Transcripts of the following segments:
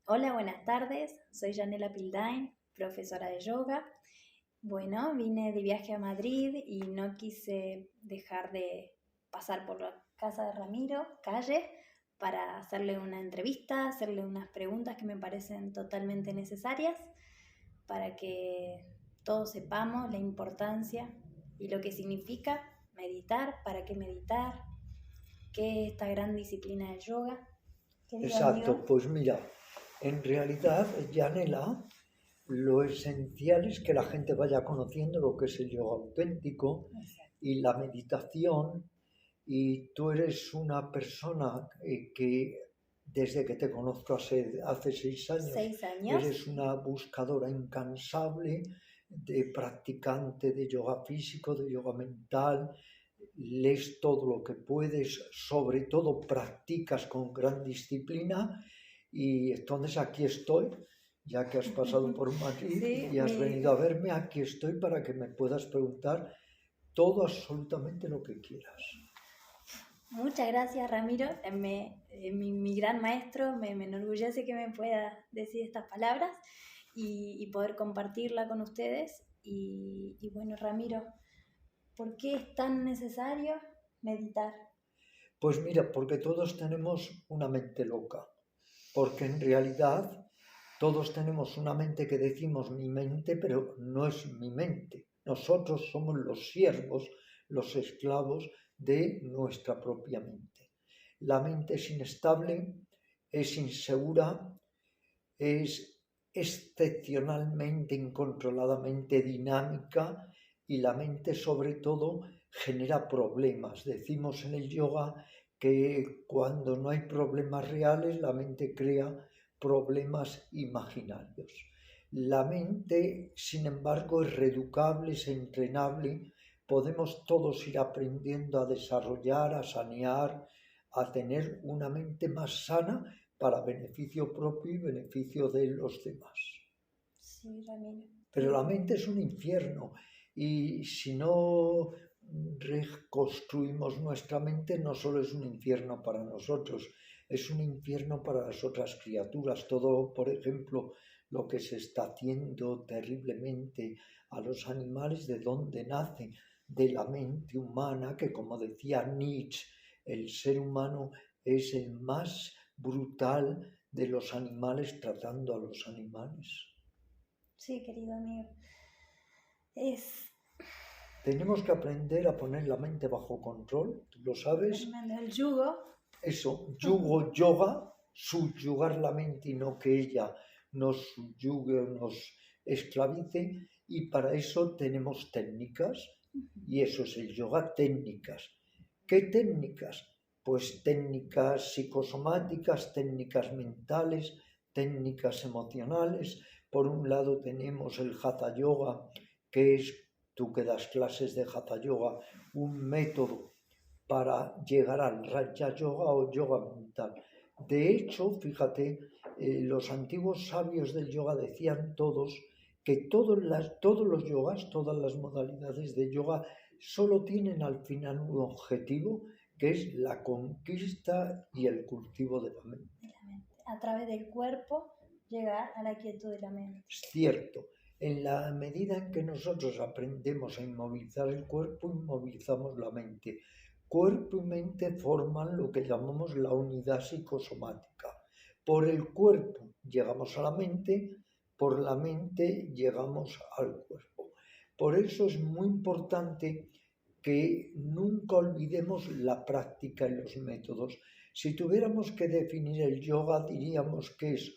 Hola, buenas tardes. Soy Janela Pildain, profesora de yoga. Bueno, vine de viaje a Madrid y no quise dejar de pasar por la casa de Ramiro, calle, para hacerle una entrevista, hacerle unas preguntas que me parecen totalmente necesarias para que todos sepamos la importancia y lo que significa meditar, para qué meditar, qué es esta gran disciplina del yoga. Querido Exacto, amigo. pues mira, en realidad, Yanela, lo esencial es que la gente vaya conociendo lo que es el yoga auténtico Exacto. y la meditación. Y tú eres una persona que desde que te conozco hace 6 años, 6 años. eres una buscadora incansable de practicante de yoga físico, de yoga mental, lees todo lo que puedes, sobre todo practicas con gran disciplina y entonces aquí estoy, ya que has pasado por Madrid Sí, y has venido a verme, aquí estoy para que me puedas preguntar todo absolutamente lo que quieras. muchas gracias, Ramiro. Mi gran maestro, me enorgullece que me pueda decir estas palabras y poder compartirla con ustedes. Y bueno, Ramiro, ¿por qué es tan necesario meditar? Pues mira, porque todos tenemos una mente loca, porque en realidad todos tenemos una mente que decimos mi mente, pero no es mi mente. Nosotros somos los siervos, los esclavos de nuestra propia mente. La mente es inestable, es insegura, es excepcionalmente, incontroladamente dinámica y la mente sobre todo genera problemas. Decimos en el yoga que cuando no hay problemas reales, la mente crea problemas imaginarios. La mente, sin embargo, es reeducable, es entrenable, podemos todos ir aprendiendo a desarrollar, a sanear, a tener una mente más sana para beneficio propio y beneficio de los demás. Sí, Ramiro. Pero la mente es un infierno y si no reconstruimos nuestra mente, no solo es un infierno para nosotros, es un infierno para las otras criaturas. Todo, por ejemplo, lo que se está haciendo terriblemente a los animales, ¿de dónde nace? De la mente humana, que como decía Nietzsche, el ser humano es el más brutal de los animales tratando a los animales. Sí, querido amigo. Es Tenemos que aprender a poner la mente bajo control, tú lo sabes. tremendo el yugo. Eso, yugo, yoga, subyugar la mente y no que ella nos subyugue o nos esclavice. Y para eso tenemos técnicas, y eso es el yoga, técnicas. ¿Qué técnicas? Pues técnicas psicosomáticas, técnicas mentales, técnicas emocionales. Por un lado tenemos el hatha yoga, que es, tú que das clases de hatha yoga, un método para llegar al Raja Yoga o yoga mental. De hecho, fíjate, los antiguos sabios del yoga decían todos que todos los yogas, todas las modalidades de yoga, solo tienen al final un objetivo, que es la conquista y el cultivo de la mente. A través del cuerpo llegar a la quietud de la mente. Es cierto, en la medida en que nosotros aprendemos a inmovilizar el cuerpo, inmovilizamos la mente. Cuerpo y mente forman lo que llamamos la unidad psicosomática. Por el cuerpo llegamos a la mente, por la mente llegamos al cuerpo. Por eso es muy importante que nunca olvidemos la práctica y los métodos. Si tuviéramos que definir el yoga, diríamos que es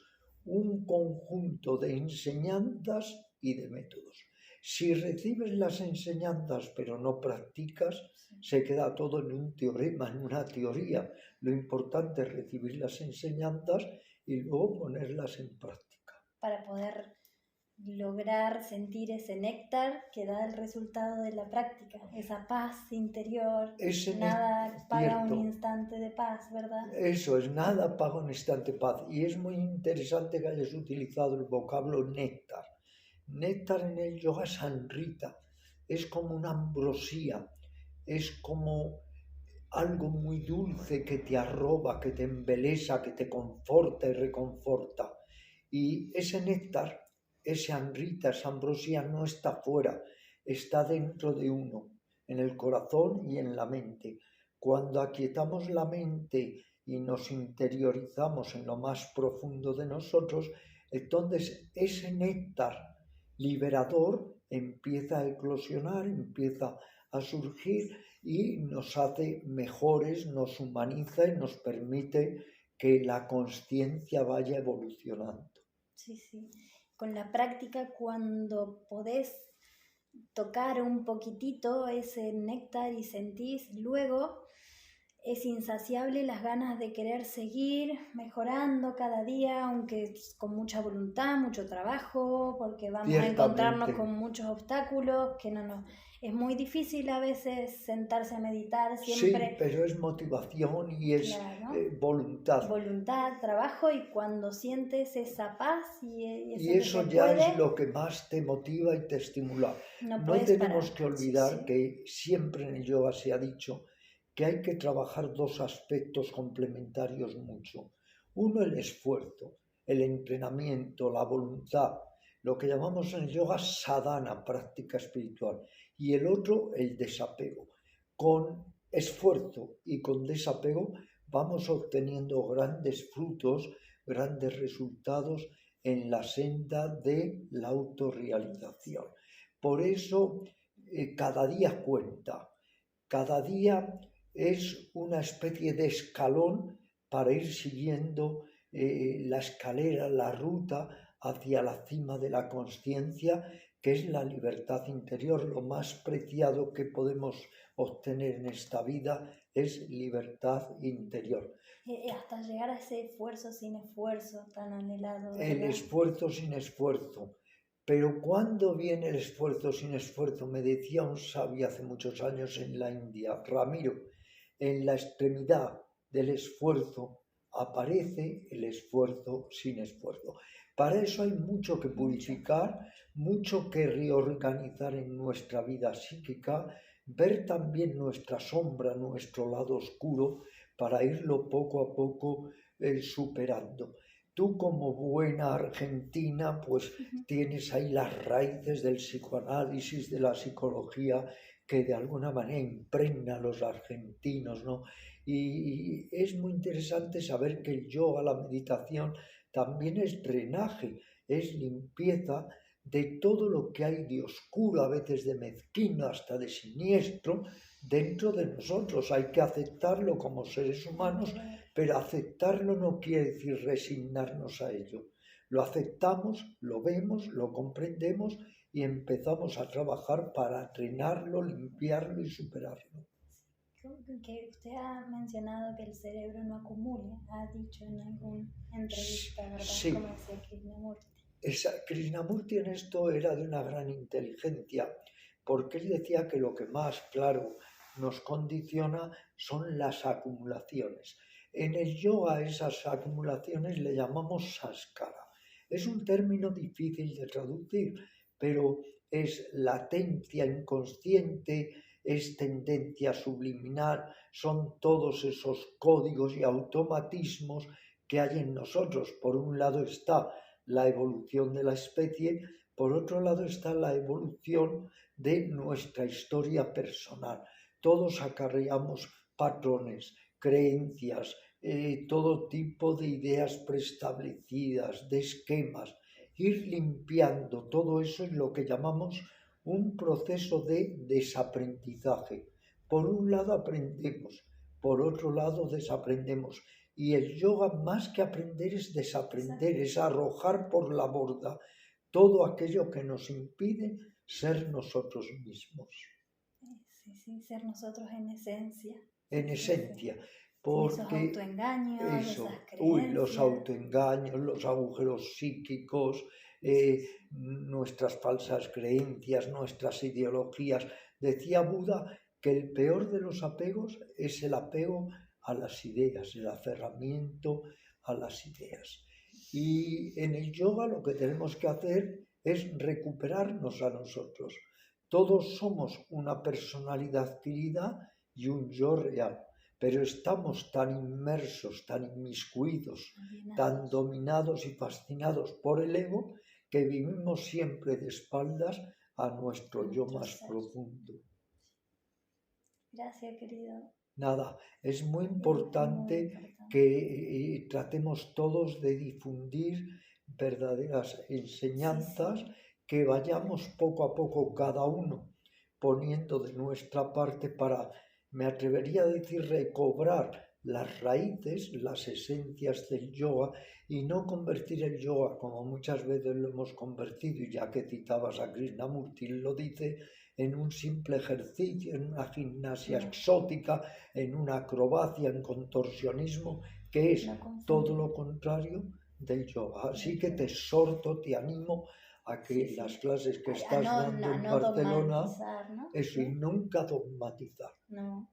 un conjunto de enseñanzas y de métodos. Si recibes las enseñanzas pero no practicas, se queda todo en un teorema, en una teoría. Lo importante es recibir las enseñanzas y luego ponerlas en práctica. Para poder lograr sentir ese néctar que da el resultado de la práctica, esa paz interior. Nada paga un instante de paz, ¿verdad? Eso es, nada paga un instante de paz. Y es muy interesante que hayas utilizado el vocablo néctar. Néctar en el yoga es Amrita, es como una ambrosía, es como algo muy dulce que te arroba, que te embelesa, que te conforta y reconforta. Y ese néctar, ese amrita, esa ambrosía no está fuera, está dentro de uno, en el corazón y en la mente. Cuando aquietamos la mente y nos interiorizamos en lo más profundo de nosotros, entonces ese néctar liberador empieza a eclosionar, empieza a surgir y nos hace mejores, nos humaniza y nos permite que la consciencia vaya evolucionando. Sí, sí. Con la práctica, cuando podés tocar un poquitito ese néctar y sentís, luego es insaciable las ganas de querer seguir mejorando cada día, aunque con mucha voluntad, mucho trabajo, porque vamos a encontrarnos con muchos obstáculos, que es muy difícil a veces sentarse a meditar siempre. Sí, pero es motivación y es voluntad. Voluntad, trabajo, y cuando sientes esa paz y eso ya es lo que más te motiva y te estimula. No tenemos que olvidar que siempre en el yoga se ha dicho que hay que trabajar dos aspectos complementarios mucho. Uno, el esfuerzo, el entrenamiento, la voluntad, lo que llamamos en el yoga sadhana, práctica espiritual, y el otro, el desapego. Con esfuerzo y con desapego vamos obteniendo grandes frutos, grandes resultados en la senda de la autorrealización. Por eso cada día cuenta, cada día es una especie de escalón para ir siguiendo la escalera, la ruta hacia la cima de la consciencia, que es la libertad interior. Lo más preciado que podemos obtener en esta vida es libertad interior. Hasta llegar a ese esfuerzo sin esfuerzo tan anhelado, ¿verdad? El esfuerzo sin esfuerzo. Pero ¿cuándo viene el esfuerzo sin esfuerzo? Me decía un sabio hace muchos años en la India, Ramiro, en la extremidad del esfuerzo aparece el esfuerzo sin esfuerzo. Para eso hay mucho que purificar, mucho que reorganizar en nuestra vida psíquica, ver también nuestra sombra, nuestro lado oscuro, para irlo poco a poco superando. Tú como buena argentina, pues tienes ahí las raíces del psicoanálisis, de la psicología, que de alguna manera impregna a los argentinos, ¿no? Y es muy interesante saber que el yoga, la meditación, también es drenaje, es limpieza de todo lo que hay de oscuro, a veces de mezquino, hasta de siniestro, dentro de nosotros. Hay que aceptarlo como seres humanos, pero aceptarlo no quiere decir resignarnos a ello. Lo aceptamos, lo vemos, lo comprendemos y empezamos a trabajar para drenarlo, limpiarlo y superarlo. Que usted ha mencionado que el cerebro no acumula, ha dicho en alguna entrevista, ¿verdad? Sí. Como decía Krishnamurti. Krishnamurti en esto era de una gran inteligencia, porque él decía que lo que más, claro, nos condiciona son las acumulaciones. En el yoga esas acumulaciones le llamamos saskara. Es un término difícil de traducir, pero es latencia inconsciente, es tendencia subliminal, son todos esos códigos y automatismos que hay en nosotros. Por un lado está la evolución de la especie, por otro lado está la evolución de nuestra historia personal. Todos acarreamos patrones, creencias, todo tipo de ideas preestablecidas, de esquemas. Ir limpiando todo eso es lo que llamamos un proceso de desaprendizaje. Por un lado aprendemos, por otro lado desaprendemos. Y el yoga, más que aprender, es desaprender, es arrojar por la borda todo aquello que nos impide ser nosotros mismos. Sí, ser nosotros en esencia. En esencia. Porque esos autoengaños, eso, esas creencias. Los autoengaños, los agujeros psíquicos, nuestras falsas creencias, nuestras ideologías. Decía Buda que el peor de los apegos es el apego a las ideas, el aferramiento a las ideas. Y en el yoga lo que tenemos que hacer es recuperarnos a nosotros. Todos somos una personalidad adquirida y un yo real. pero estamos tan inmersos, tan inmiscuidos, tan dominados y fascinados por el ego que vivimos siempre de espaldas a nuestro yo más profundo. Gracias, querido. Nada, es muy importante que tratemos todos de difundir verdaderas enseñanzas, que vayamos poco a poco cada uno poniendo de nuestra parte para, me atrevería a decir, recobrar las raíces, las esencias del yoga y no convertir el yoga como muchas veces lo hemos convertido, y ya que citabas a Krishnamurti, lo dice, en un simple ejercicio, en una gimnasia exótica, en una acrobacia, en contorsionismo, que es todo lo contrario del yoga. Así que te exhorto, te animo a que las clases que estás dando en Barcelona, ¿no? eso, y nunca dogmatizar.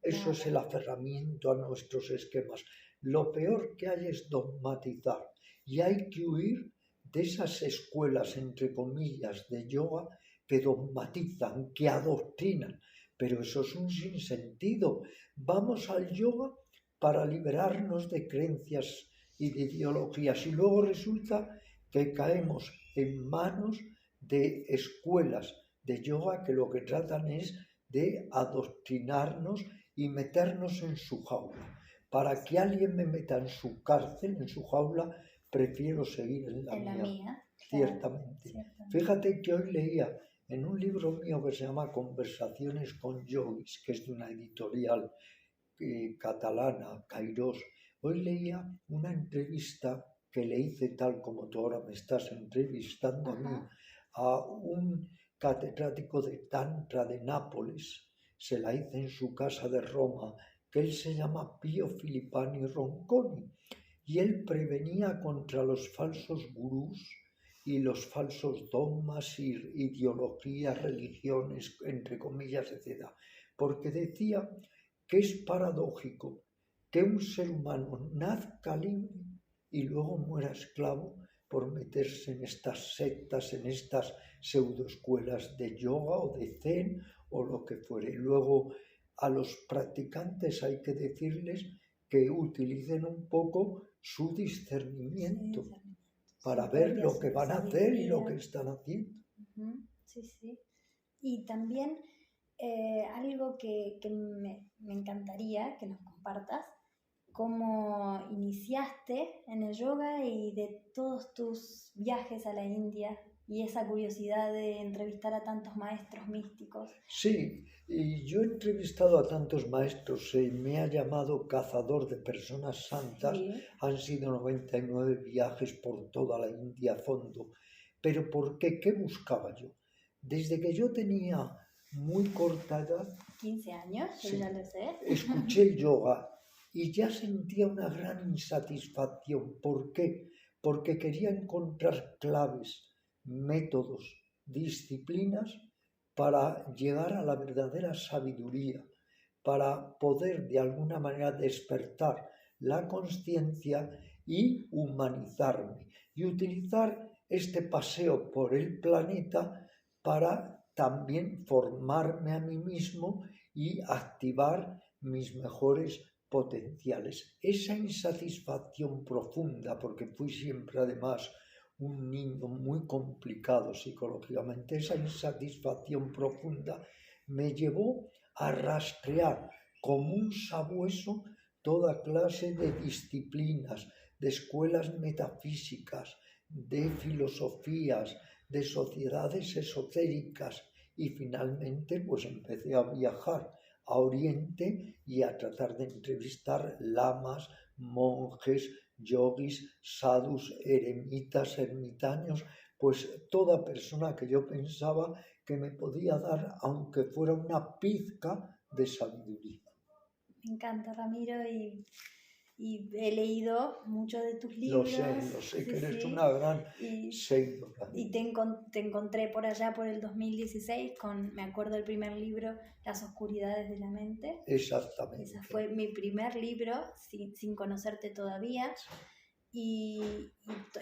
Eso es el aferramiento a nuestros esquemas. Lo peor que hay es dogmatizar, y hay que huir de esas escuelas, entre comillas, de yoga que dogmatizan, que adoctrinan, pero eso es un sinsentido. Vamos al yoga para liberarnos de creencias y de ideologías, y luego resulta que caemos en manos de escuelas de yoga que lo que tratan es de adoctrinarnos y meternos en su jaula. Para que alguien me meta en su cárcel, en su jaula, prefiero seguir en la mía. Ciertamente. Fíjate que hoy leía en un libro mío que se llama Conversaciones con Yogis, que es de una editorial catalana, Kairos. Hoy leía una entrevista que le hice, tal como tú ahora me estás entrevistando a mí, a un catedrático de Tantra de Nápoles. Se la hice en su casa de Roma, que él se llama Pio Filippani Ronconi, y él prevenía contra los falsos gurús y los falsos dogmas y ideologías, religiones, entre comillas, etc. Porque decía que es paradójico que un ser humano nazca libre y luego muera esclavo por meterse en estas sectas, en estas pseudoescuelas de yoga o de zen o lo que fuere. Luego a los practicantes hay que decirles que utilicen un poco su discernimiento para ver lo que van a hacer y lo que están haciendo. Sí. Y también algo que me encantaría que nos compartas, cómo iniciaste en el yoga y de todos tus viajes a la India y esa curiosidad de entrevistar a tantos maestros místicos. Sí, y yo he entrevistado a tantos maestros y me ha llamado cazador de personas santas. Sí. Han sido 99 viajes por toda la India a fondo. ¿Pero por qué? ¿Qué buscaba yo? Desde que yo tenía muy corta edad, 15 años, sí, ya lo sé, escuché el yoga y ya sentía una gran insatisfacción. ¿Por qué? Porque quería encontrar claves, métodos, disciplinas para llegar a la verdadera sabiduría, para poder de alguna manera despertar la conciencia y humanizarme, y utilizar este paseo por el planeta para también formarme a mí mismo y activar mis mejores potenciales. Esa insatisfacción profunda, porque fui siempre además un niño muy complicado psicológicamente, esa insatisfacción profunda me llevó a rastrear como un sabueso toda clase de disciplinas, de escuelas metafísicas, de filosofías, de sociedades esotéricas, y finalmente pues empecé a viajar a Oriente y a tratar de entrevistar lamas, monjes, yogis, sadhus, eremitas, ermitaños, pues toda persona que yo pensaba que me podía dar, aunque fuera una pizca de sabiduría. Me encanta, Ramiro, y he leído mucho de tus libros. Lo sé, que eres una gran seguidora. Y te encontré por allá por el 2016 con, me acuerdo, el primer libro, Las oscuridades de la mente. Exactamente. Ese fue mi primer libro, sin conocerte todavía. Y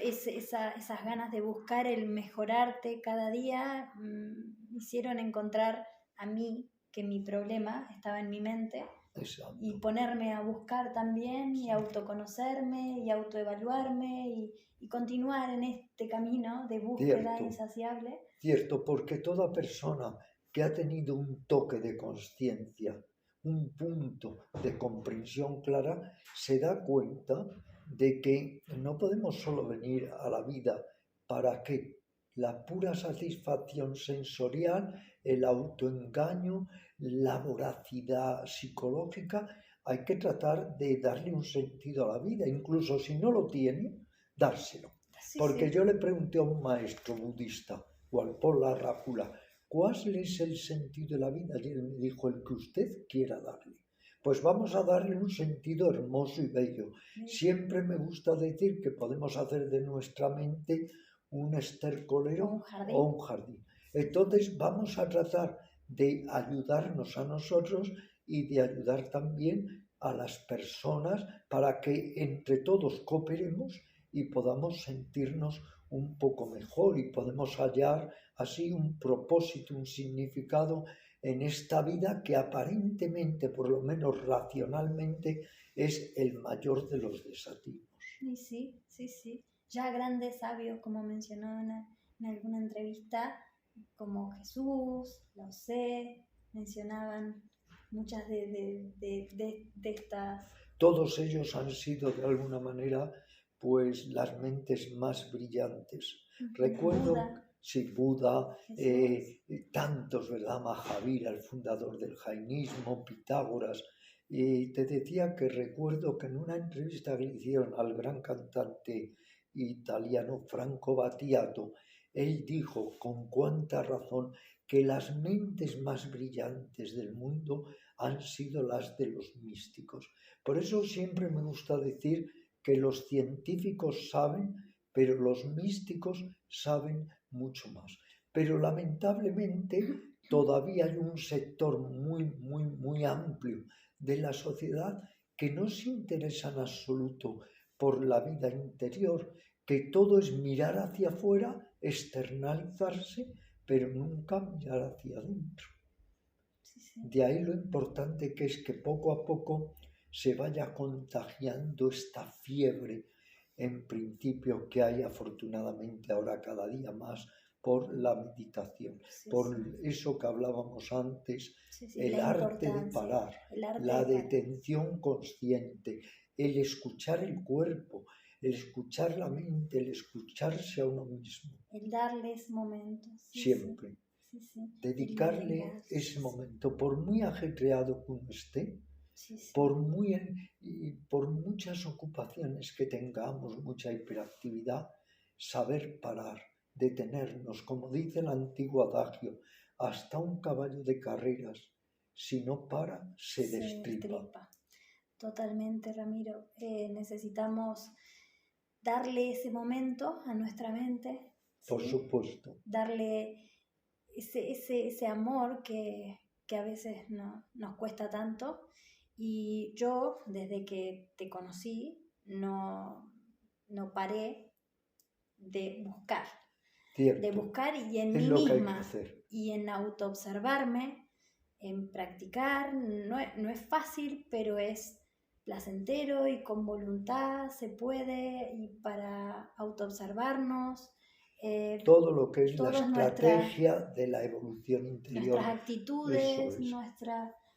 esas ganas de buscar el mejorarte cada día me hicieron encontrar a mí que mi problema estaba en mi mente Exacto. y ponerme a buscar también y autoconocerme y autoevaluarme y continuar en este camino de búsqueda Cierto. insaciable. Cierto, porque toda persona que ha tenido un toque de conciencia, un punto de comprensión clara, se da cuenta de que no podemos solo venir a la vida para que la pura satisfacción sensorial, el autoengaño, la voracidad psicológica, hay que tratar de darle un sentido a la vida, incluso si no lo tiene, dárselo. Sí, Porque sí. yo le pregunté a un maestro budista, Walpola Rácula, ¿cuál es el sentido de la vida? Y él me dijo, el que usted quiera darle. Pues vamos a darle un sentido hermoso y bello. Siempre me gusta decir que podemos hacer de nuestra mente un estercolero o un jardín. Entonces vamos a tratar de ayudarnos a nosotros y de ayudar también a las personas para que entre todos cooperemos y podamos sentirnos un poco mejor y podemos hallar así un propósito, un significado en esta vida que aparentemente, por lo menos racionalmente, es el mayor de los desatinos. Sí, sí, sí. Ya grandes sabios, como mencionó en alguna entrevista, como Jesús, Lao Tse, mencionaban muchas de estas. Todos ellos han sido de alguna manera pues las mentes más brillantes. Recuerdo, Buda, sí, Buda, tantos, ¿verdad? Mahavira, el fundador del jainismo, Pitágoras. Y te decía que recuerdo que en una entrevista que le hicieron al gran cantante italiano Franco Battiato, él dijo con cuánta razón que las mentes más brillantes del mundo han sido las de los místicos. Por eso siempre me gusta decir que los científicos saben, pero los místicos saben mucho más. Pero lamentablemente todavía hay un sector muy amplio de la sociedad que no se interesa en absoluto por la vida interior, que todo es mirar hacia afuera, externalizarse, pero nunca mirar hacia adentro. Sí, sí. De ahí lo importante que es que poco a poco se vaya contagiando esta fiebre, en principio que hay afortunadamente ahora cada día más por la meditación, por eso que hablábamos antes, el arte de parar, la detención consciente, el escuchar el cuerpo, el escuchar la mente, el escucharse a uno mismo. El darles momentos. Siempre. Dedicarle ese momento, por muy ajetreado que uno esté, por muchas ocupaciones que tengamos, mucha hiperactividad, saber parar, detenernos, como dice el antiguo adagio, hasta un caballo de carreras, si no para, se destripa. Totalmente, Ramiro. Necesitamos darle ese momento a nuestra mente. Por supuesto. Darle ese amor que a veces nos cuesta tanto. Y yo, desde que te conocí, no paré de buscar. Cierto. De buscar y en mí misma. Y en autoobservarme, en practicar. No es fácil, pero es placentero y con voluntad se puede. Y para autoobservarnos. Todo lo que es la estrategia de la evolución interior. Nuestras actitudes,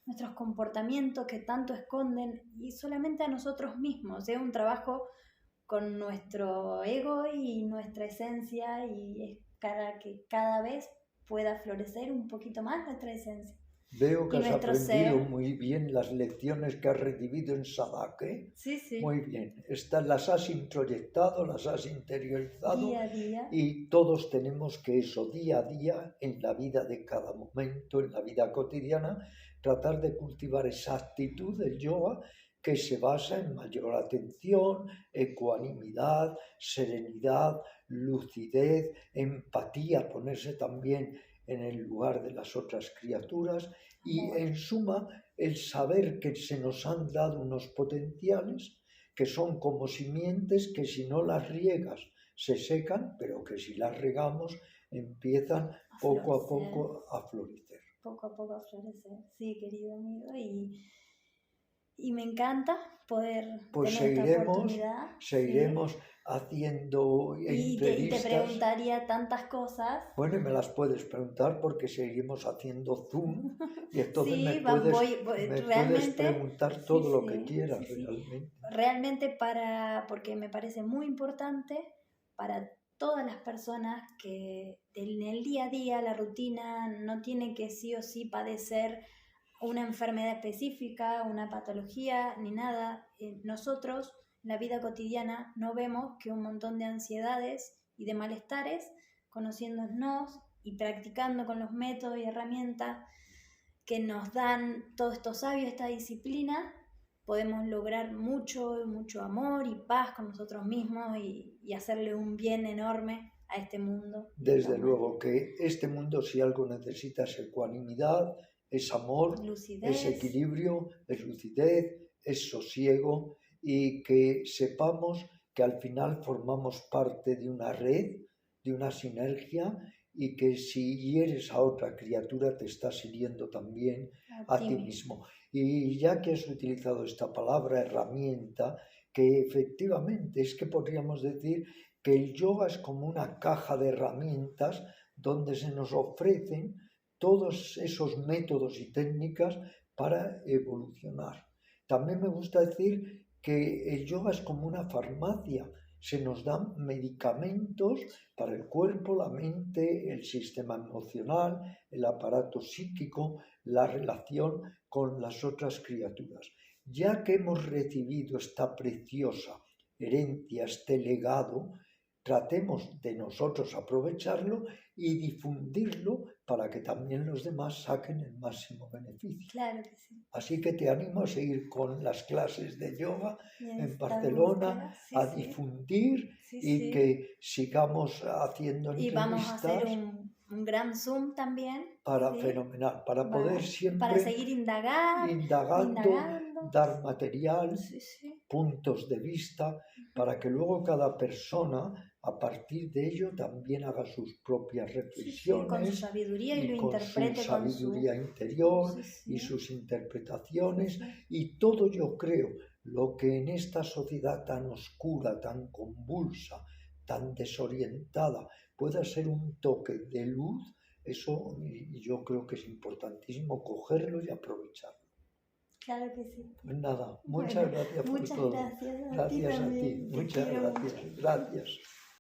nuestros comportamientos que tanto esconden y solamente a nosotros mismos. Es un trabajo con nuestro ego y nuestra esencia y es para que cada vez pueda florecer un poquito más nuestra esencia. Veo que has aprendido muy bien las lecciones que has recibido en Sadake. Sí. Muy bien. Estas las has introyectado, las has interiorizado. Día a día. Y todos tenemos que eso, día a día, en la vida de cada momento, en la vida cotidiana, tratar de cultivar esa actitud del yoga que se basa en mayor atención, ecuanimidad, serenidad, lucidez, empatía, ponerse también en el lugar de las otras criaturas y en suma el saber que se nos han dado unos potenciales que son como simientes que si no las riegas se secan, pero que si las regamos empiezan poco a poco a florecer. Poco a poco a florecer, sí, querido amigo. Y y me encanta poder Pues tener esta seguiremos, oportunidad. Sí. seguiremos haciendo Y te entrevistas. preguntaría tantas cosas. Bueno, y me las puedes preguntar porque seguimos haciendo Zoom y entonces Sí, me puedes realmente, preguntar sí, todo lo que sí, quieras sí, sí. realmente. Realmente porque me parece muy importante para todas las personas que en el día a día, la rutina, no tiene que sí o sí padecer una enfermedad específica, una patología, ni nada. Nosotros, en la vida cotidiana, no vemos que un montón de ansiedades y de malestares, conociéndonos y practicando con los métodos y herramientas que nos dan todos estos sabios, esta disciplina, podemos lograr mucho, mucho amor y paz con nosotros mismos y hacerle un bien enorme a este mundo. Desde luego que este mundo, si algo necesita, es ecuanimidad, es amor, lucidez, es equilibrio, es lucidez, es sosiego, y que sepamos que al final formamos parte de una red, de una sinergia, y que si hieres a otra criatura te estás hiriendo también a ti mismo. Y ya que has utilizado esta palabra herramienta, que efectivamente es que podríamos decir que el yoga es como una caja de herramientas donde se nos ofrecen todos esos métodos y técnicas para evolucionar. También me gusta decir que el yoga es como una farmacia. Se nos dan medicamentos para el cuerpo, la mente, el sistema emocional, el aparato psíquico, la relación con las otras criaturas. Ya que hemos recibido esta preciosa herencia, este legado, tratemos de nosotros aprovecharlo y difundirlo para que también los demás saquen el máximo beneficio. Claro que sí. Así que te animo a seguir con las clases de yoga en Barcelona, sí, a difundir y que sigamos haciendo entrevistas. Y vamos a hacer un gran Zoom también. Fenomenal, para poder siempre para seguir indagando, dar material, puntos de vista, para que luego cada persona a partir de ello también haga sus propias reflexiones, con su sabiduría y lo con interprete su sabiduría interior y sus interpretaciones, y todo, yo creo, lo que en esta sociedad tan oscura, tan convulsa, tan desorientada, pueda ser un toque de luz. Eso yo creo que es importantísimo cogerlo y aprovecharlo. Claro que sí. Pues nada, muchas gracias por todo. Muchas gracias. Gracias a ti. Muchas gracias. Gracias.